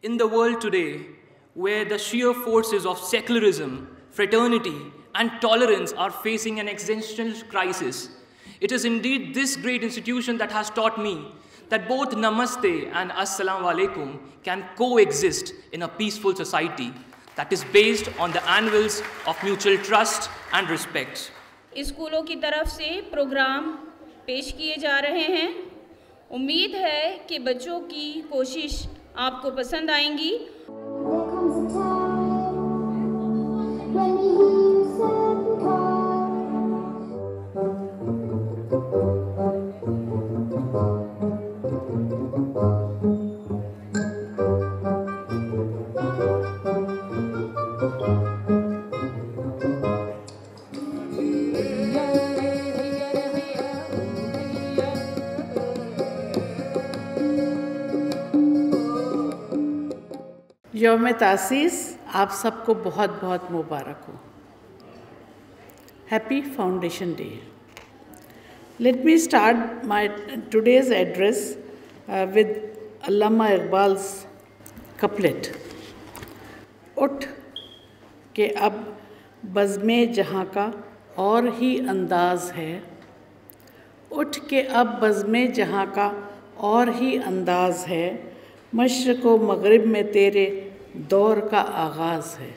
In the world today, where the sheer forces of secularism, fraternity, and tolerance are facing an existential crisis, it is indeed this great institution that has taught me that both Namaste and Assalamu Alaikum can coexist in a peaceful society that is based on the anvils of mutual trust and respect. स्कूलों की तरफ से programme पेश किए जा रहे हैं। उम्मीद है कि बच्चों की कोशिश आपको पसंद आएंगी। यौम तासीस आप सबको बहुत बहुत मुबारक हो। Happy foundation day. Let me start my today's address with Allama Iqbal's couplet. उठ के अब बज़्मे जहाँ का और ही अंदाज़ है, उठ के अब बज़्मे जहाँ का और ही अंदाज़ है, मशरक़ व मग़रिब में तेरे दौर का आगाज़ है।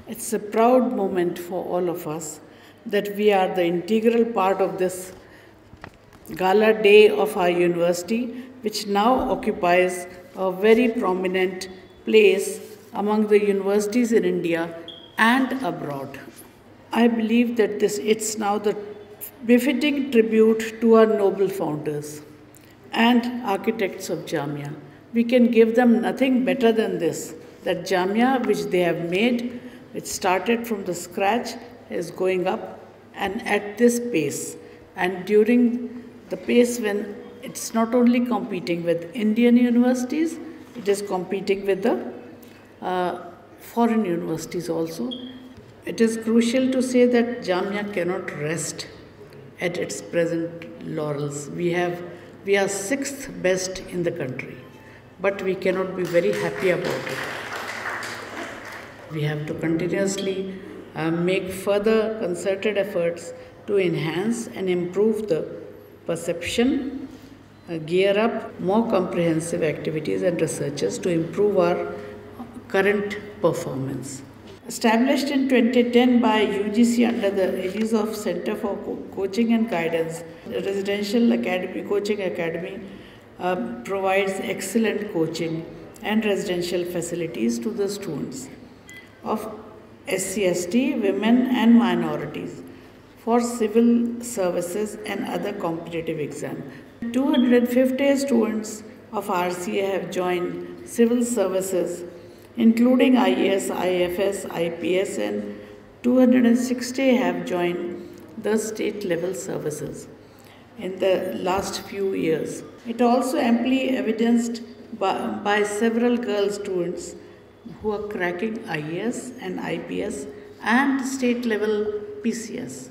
It's a proud moment for all of us that we are the integral part of this gala day of our university, which now occupies a very prominent place among the universities in India and abroad. I believe that it's now the befitting tribute to our noble founders and architects of Jamia. We can give them nothing better than this, that Jamia which they have made, which started from the scratch, is going up and at this pace. And during the pace when it's not only competing with Indian universities, it is competing with the foreign universities also. It is crucial to say that Jamia cannot rest at its present laurels. We are sixth best in the country, but we cannot be very happy about it. We have to continuously make further concerted efforts to enhance and improve the perception gear up more comprehensive activities and researches to improve our current performance. Established in 2010 by UGC under the aegis of Center for Coaching and Guidance, the Residential Academy, Coaching Academy provides excellent coaching and residential facilities to the students of SC/ST, women and minorities for civil services and other competitive exams. 250 students of RCA have joined civil services, including IAS, IFS, IPS, and 260 have joined the state level services in the last few years. It also amply evidenced by several girl students who are cracking IAS and IPS and state level PCS.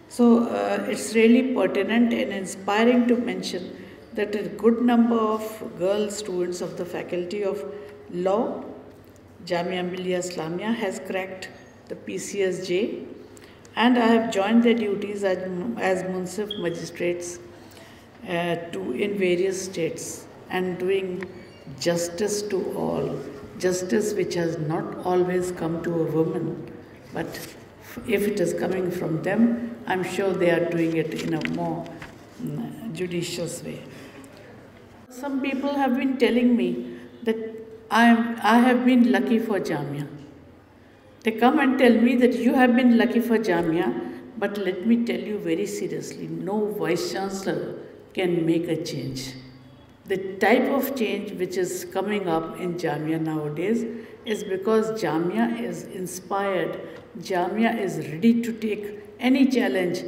So it's really pertinent and inspiring to mention that a good number of girl students of the Faculty of Law, Jamia Millia Islamia, has cracked the PCSJ, and I have joined their duties as Munsif magistrates in various states and doing justice to all. Justice which has not always come to a woman, but if it is coming from them, I'm sure they are doing it in a more judicious way. Some people have been telling me that I have been lucky for Jamia. They come and tell me that you have been lucky for Jamia, but let me tell you very seriously, no Vice Chancellor can make a change. The type of change which is coming up in Jamia nowadays is because Jamia is inspired, Jamia is ready to take any challenge.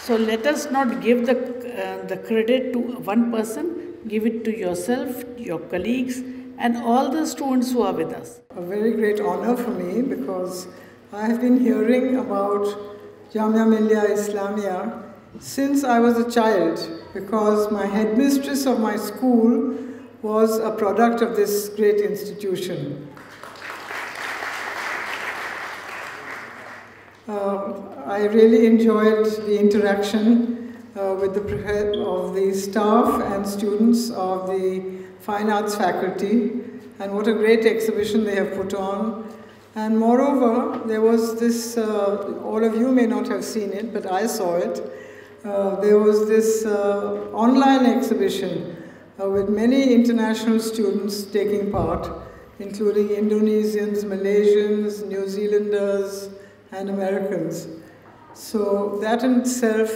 So let us not give the credit to one person, give it to yourself, your colleagues, and all the students who are with us. A very great honor for me because I have been hearing about Jamia Millia Islamia since I was a child, because my headmistress of my school was a product of this great institution. I really enjoyed the interaction with the staff and students of the Fine Arts faculty, and what a great exhibition they have put on. And moreover, there was this, all of you may not have seen it, but I saw it. There was this online exhibition with many international students taking part, including Indonesians, Malaysians, New Zealanders, and Americans. So that in itself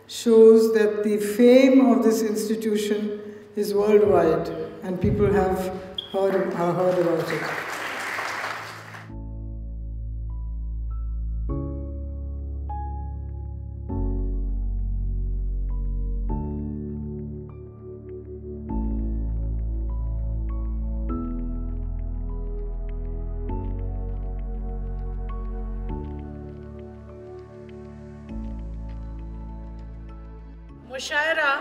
shows that the fame of this institution is worldwide, and people have heard about it. मुशायरा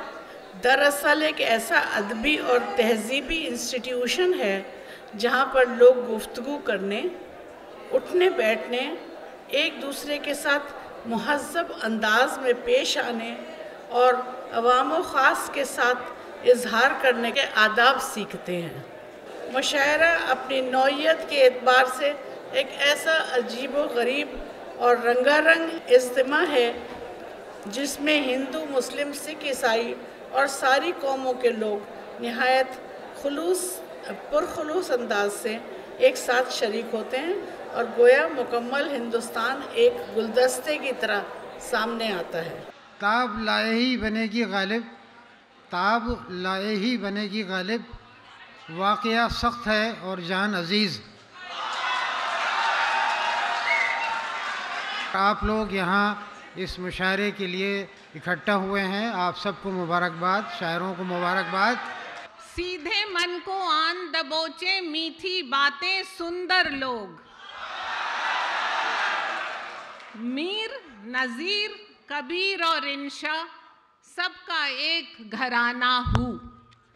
दरअसल एक ऐसा अदबी और तहजीबी institution है जहाँ पर लोग गुफ्तगू करने, उठने बैठने, एक दूसरे के साथ मुहज़्ज़ब अंदाज में पेश आने और अवाम व ख़ास के साथ इजहार करने के आदाब सीखते हैं। मुशायरा अपनी नौइयत के एतबार से एक ऐसा अजीब व गरीब और रंगारंग इज्तिमा है जिसमें हिंदू, मुस्लिम, सिख, ईसाई और सारी कौमों के लोग निहायत पुरखुलूस अंदाज से एक साथ शरीक होते हैं और गोया मुकम्मल हिंदुस्तान एक गुलदस्ते की तरह सामने आता है। ताब लाए ही बनेगी गालिब, ताब लाए ही बनेगी गालिब, वाक़या सख्त है और जान अजीज़। आप लोग यहाँ इस मुशायरे के लिए इकट्ठा हुए हैं, आप सबको मुबारकबाद, शायरों को मुबारकबाद। सीधे मन को आन दबोचे मीठी बातें सुंदर लोग, मीर, नज़ीर, कबीर और इंशा सबका एक घराना हूँ।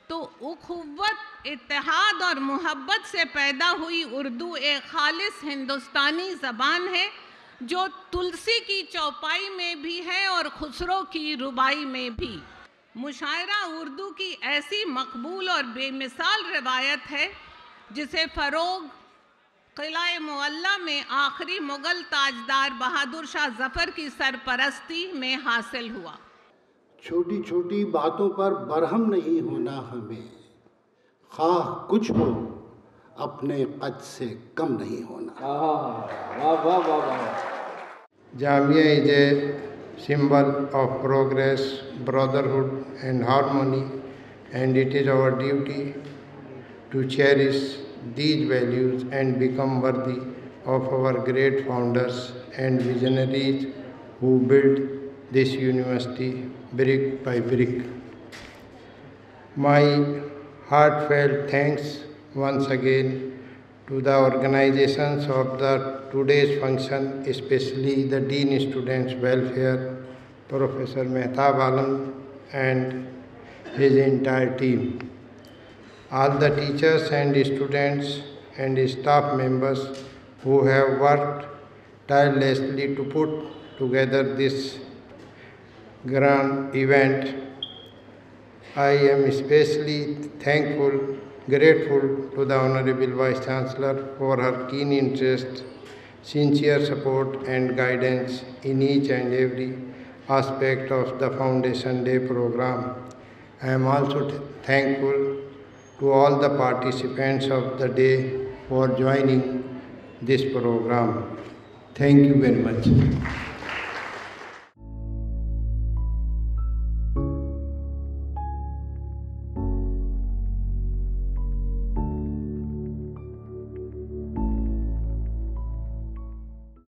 तो उखुव्वत, इत्तेहाद और मोहब्बत से पैदा हुई उर्दू एक खालिस हिंदुस्तानी ज़बान है जो तुलसी की चौपाई में भी है और खुसरो की रुबाई में भी। मुशायरा उर्दू की ऐसी मकबूल और बेमिसाल रिवायत है जिसे फ़रोग किला मुअल्ला में आखिरी मुग़ल ताजदार बहादुर शाह ज़फ़र की सरपरस्ती में हासिल हुआ। छोटी छोटी बातों पर बरहम नहीं होना हमें, ख़्वाह कुछ हो अपने कद से कम नहीं होना। वाह वाह वाह वाह। Jamia is a symbol of progress, brotherhood and harmony, and it is our duty to cherish these values and become worthy of our great founders and visionaries who built this university brick by brick. My heartfelt thanks once again to the organizations of today's function, especially the Dean Students Welfare, Professor Mehtab Alam and his entire team. All the teachers and students and staff members who have worked tirelessly to put together this grand event. I am especially grateful to the Honorable Vice Chancellor for her keen interest, sincere support and guidance in each and every aspect of the Foundation Day program. I am also thankful to all the participants of the day for joining this program. Thank you very much.